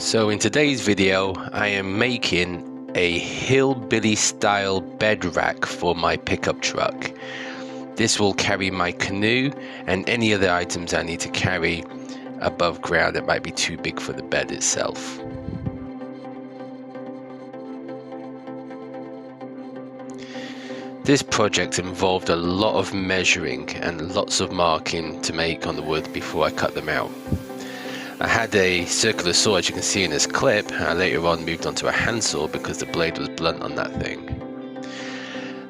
So in today's video, I am making a hillbilly style bed rack for my pickup truck. This will carry my canoe and any other items I need to carry above ground that might be too big for the bed itself. This project involved a lot of measuring and lots of marking to make on the wood before I cut them out. I had a circular saw, as you can see in this clip. I later on moved on to a handsaw because the blade was blunt on that thing.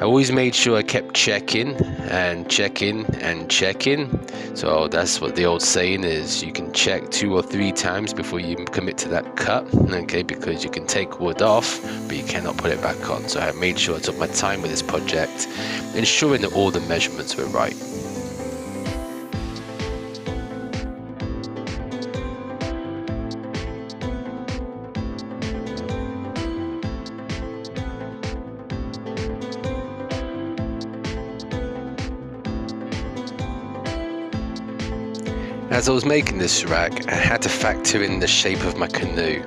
I always made sure I kept checking and checking and checking. So that's what the old saying is, you can check 2 or 3 times before you commit to that cut, okay, because you can take wood off but you cannot put it back on. So I made sure I took my time with this project, ensuring that all the measurements were right. As I was making this rack, I had to factor in the shape of my canoe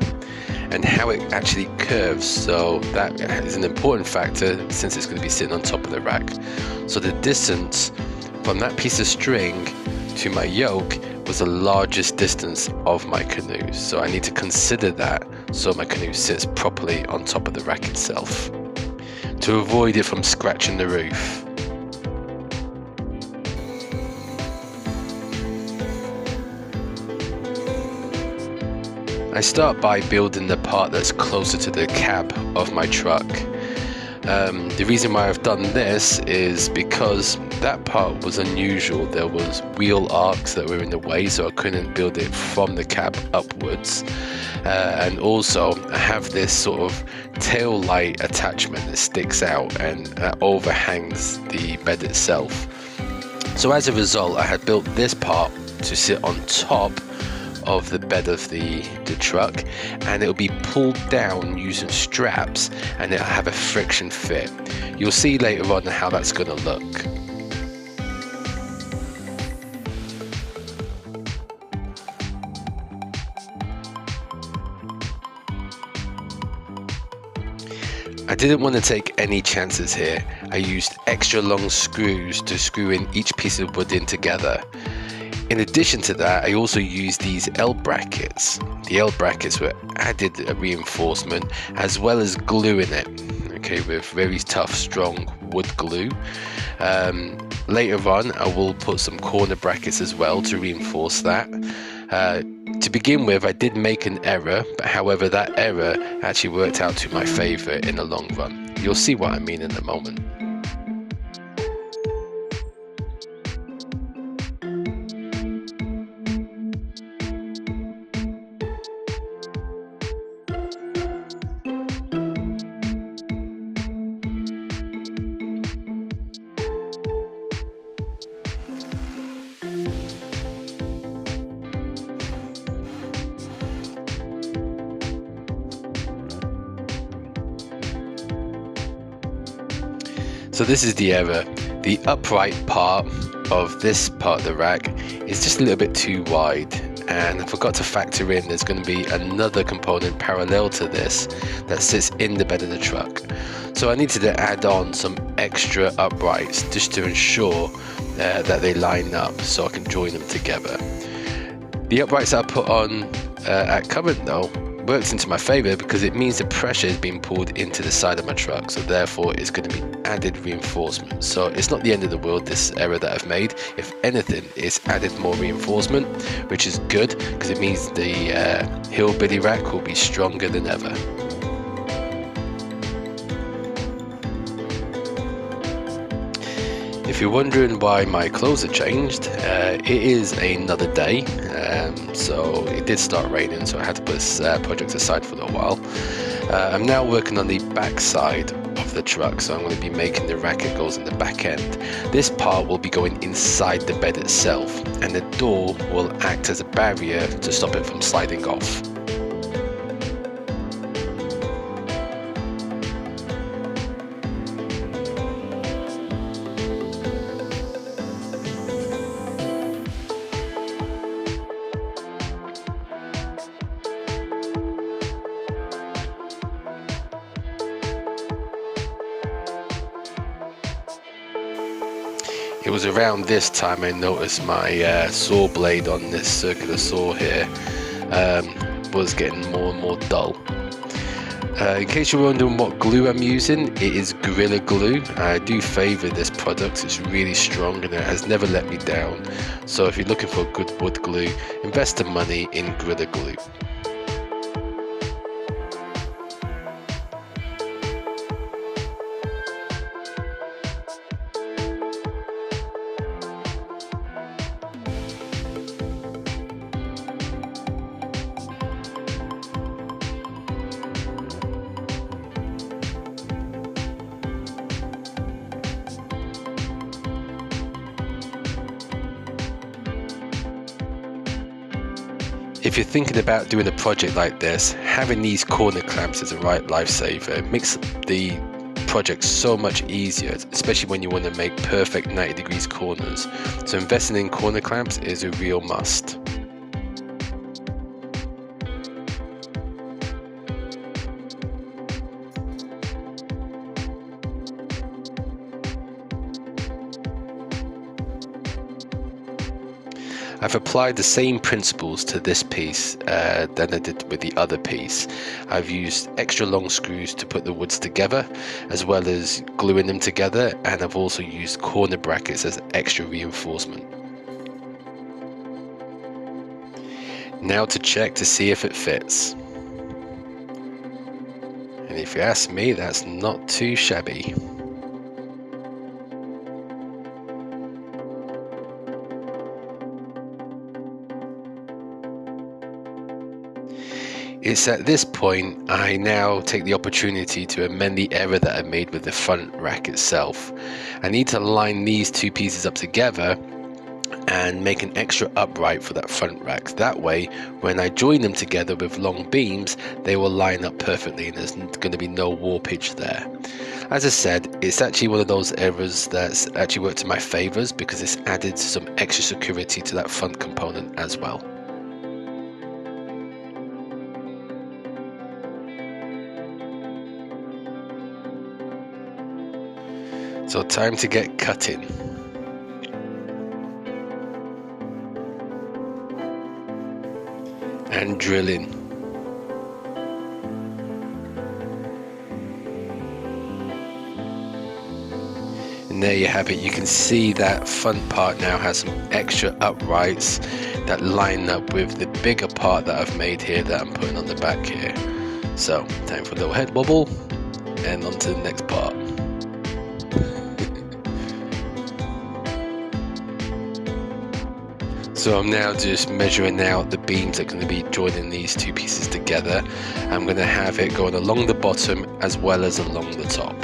and how it actually curves, so that is an important factor since it's going to be sitting on top of the rack. So the distance from that piece of string to my yoke was the largest distance of my canoe, so I need to consider that so my canoe sits properly on top of the rack itself to avoid it from scratching the roof. I start by building the part that's closer to the cab of my truck. The reason why I've done this is because that part was unusual. There was wheel arcs that were in the way, so I couldn't build it from the cab upwards. And also I have this sort of tail light attachment that sticks out and overhangs the bed itself. So as a result, I had built this part to sit on top of the bed of the truck, and it'll be pulled down using straps and it'll have a friction fit. You'll see later on how that's going to look. I didn't want to take any chances here. I used extra long screws to screw in each piece of wood in together. In addition to that, I also used these L brackets. The L brackets were added reinforcement as well as glue in it, okay, with very tough, strong wood glue. Later on, I will put some corner brackets as well to reinforce that. To begin with, I did make an error, but however, that error actually worked out to my favor in the long run. You'll see what I mean in a moment. So this is the error. The upright part of this part of the rack is just a little bit too wide, and I forgot to factor in there's going to be another component parallel to this that sits in the bed of the truck. So I needed to add on some extra uprights just to ensure that they line up so I can join them together. The uprights I put on at current though works into my favor because it means the pressure is being pulled into the side of my truck, so therefore it's going to be added reinforcement. So it's not the end of the world, this error that I've made. If anything, it's added more reinforcement, which is good because it means the hillbilly rack will be stronger than ever. If you're wondering why my clothes have changed, it is another day. So it did start raining, so I had to put this project aside for a while. I'm now working on the back side of the truck, so I'm going to be making the rack that goes in the back end. This part will be going inside the bed itself, and the door will act as a barrier to stop it from sliding off. It was around this time I noticed my saw blade on this circular saw here was getting more and more dull. In case you're wondering what glue I'm using, it is Gorilla Glue. I do favour this product, it's really strong and it has never let me down. So if you're looking for a good wood glue, invest the money in Gorilla Glue. If you're thinking about doing a project like this, having these corner clamps is a right lifesaver. It makes the project so much easier, especially when you want to make perfect 90 degrees corners. So investing in corner clamps is a real must. I've applied the same principles to this piece than I did with the other piece. I've used extra long screws to put the woods together, as well as gluing them together, and I've also used corner brackets as extra reinforcement. Now to check to see if it fits. And if you ask me, that's not too shabby. It's at this point I now take the opportunity to amend the error that I made with the front rack itself. I need to line these two pieces up together and make an extra upright for that front rack. That way, when I join them together with long beams, they will line up perfectly and there's going to be no warpage there. As I said, it's actually one of those errors that's actually worked in my favors because it's added some extra security to that front component as well. So time to get cutting. And drilling. And there you have it. You can see that front part now has some extra uprights that line up with the bigger part that I've made here that I'm putting on the back here. So time for a little head wobble and on to the next part. So I'm now just measuring out the beams that are going to be joining these two pieces together. I'm going to have it going along the bottom as well as along the top.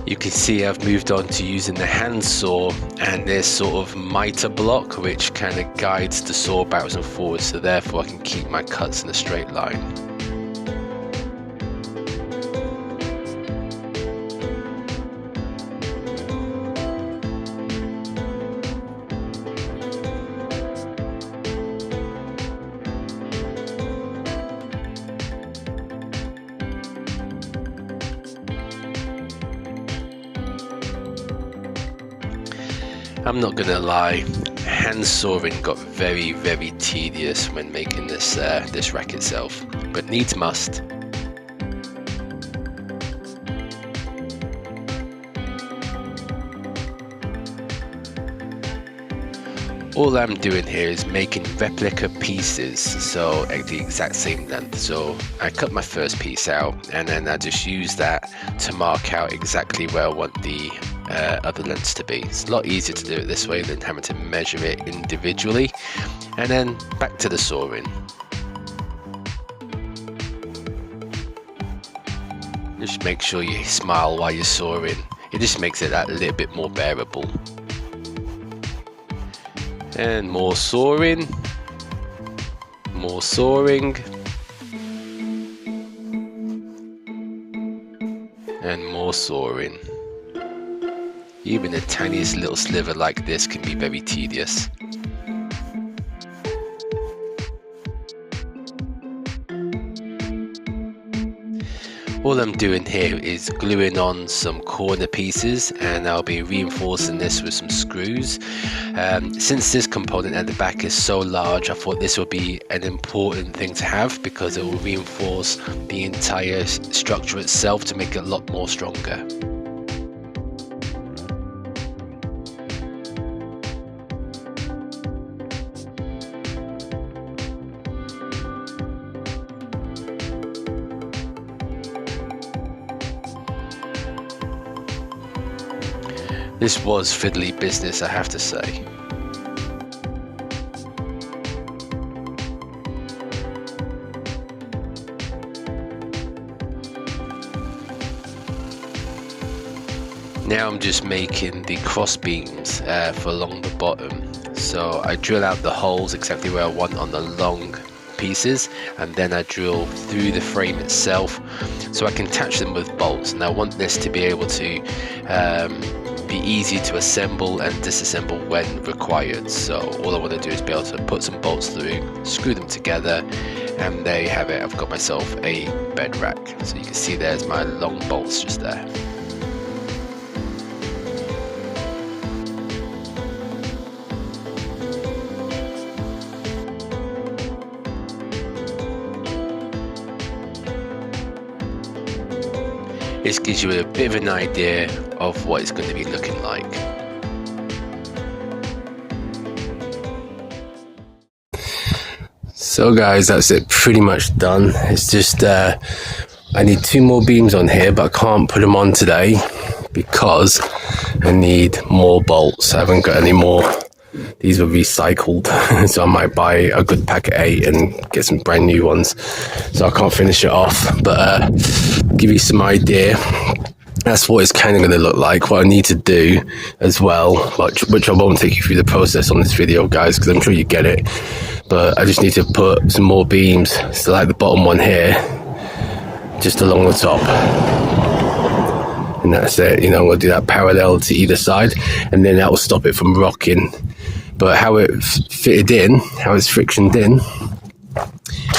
You can see I've moved on to using the hand saw and this sort of mitre block which kind of guides the saw backwards and forwards, so therefore I can keep my cuts in a straight line. I'm not gonna lie, hand sawing got very tedious when making this this rack itself, but needs must. All I'm doing here is making replica pieces, so at the exact same length. So I cut my first piece out and then I just use that to mark out exactly where I want the other lengths to be. It's a lot easier to do it this way than having to measure it individually. And then back to the sawing. Just make sure you smile while you're sawing. It just makes it that little bit more bearable. And more sawing, more sawing, and more sawing. Even the tiniest little sliver like this can be very tedious. All I'm doing here is gluing on some corner pieces, and I'll be reinforcing this with some screws. Since this component at the back is so large, I thought this would be an important thing to have because it will reinforce the entire structure itself to make it a lot more stronger. This was fiddly business, I have to say. Now I'm just making the cross beams for along the bottom. So I drill out the holes exactly where I want on the long pieces, and then I drill through the frame itself so I can attach them with bolts. And I want this to be able to be easy to assemble and disassemble when required. So all I want to do is be able to put some bolts through, screw them together, and there you have it. I've got myself a bed rack. So you can see there's my long bolts just there. This gives you a bit of an idea of what it's going to be looking like. So guys, that's it, pretty much done. It's just I need 2 more beams on here, but I can't put them on today because I need more bolts. I haven't got any more. These were recycled, so I might buy a good pack of 8 and get some brand new ones. So I can't finish it off, but give you some idea. That's what it's kind of going to look like. What I need to do as well, which I won't take you through the process on this video, guys, because I'm sure you get it. But I just need to put some more beams, so like the bottom one here, just along the top. And that's it. You know, I'm going to do that parallel to either side, and then that will stop it from rocking. But how it fitted in, how it's frictioned in,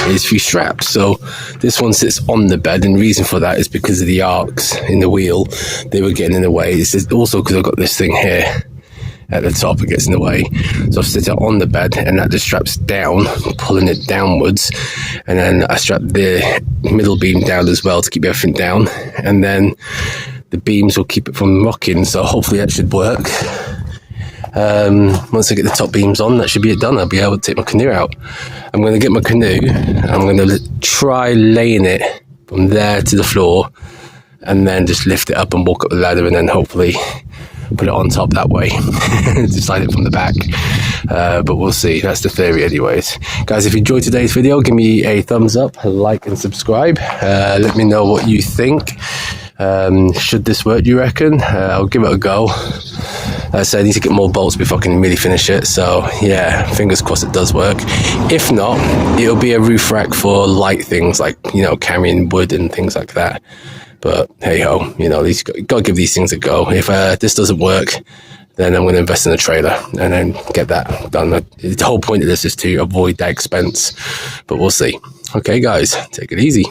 is through straps. So this one sits on the bed, and the reason for that is because of the arcs in the wheel. They were getting in the way. It's also because I've got this thing here at the top, it gets in the way. So I've set it on the bed, and that just straps down, pulling it downwards. And then I strap the middle beam down as well to keep everything down. And then the beams will keep it from rocking. So hopefully that should work. Once I get the top beams on, that should be it done. I'll be able to take my canoe out. I'm going to get my canoe. I'm going to try laying it from there to the floor, and then just lift it up and walk up the ladder, and then hopefully put it on top that way. Just slide it from the back. But we'll see. That's the theory anyways. Guys, if you enjoyed today's video, give me a thumbs up, a like and subscribe. Let me know what you think. Should this work, do you reckon? I'll give it a go. So I need to get more bolts before I can really finish it. So yeah, fingers crossed it does work. If not, it'll be a roof rack for light things like, you know, carrying wood and things like that. But hey ho, you know, you got to give these things a go. If this doesn't work, then I'm going to invest in a trailer and then get that done. The whole point of this is to avoid that expense, but we'll see. Okay guys, take it easy.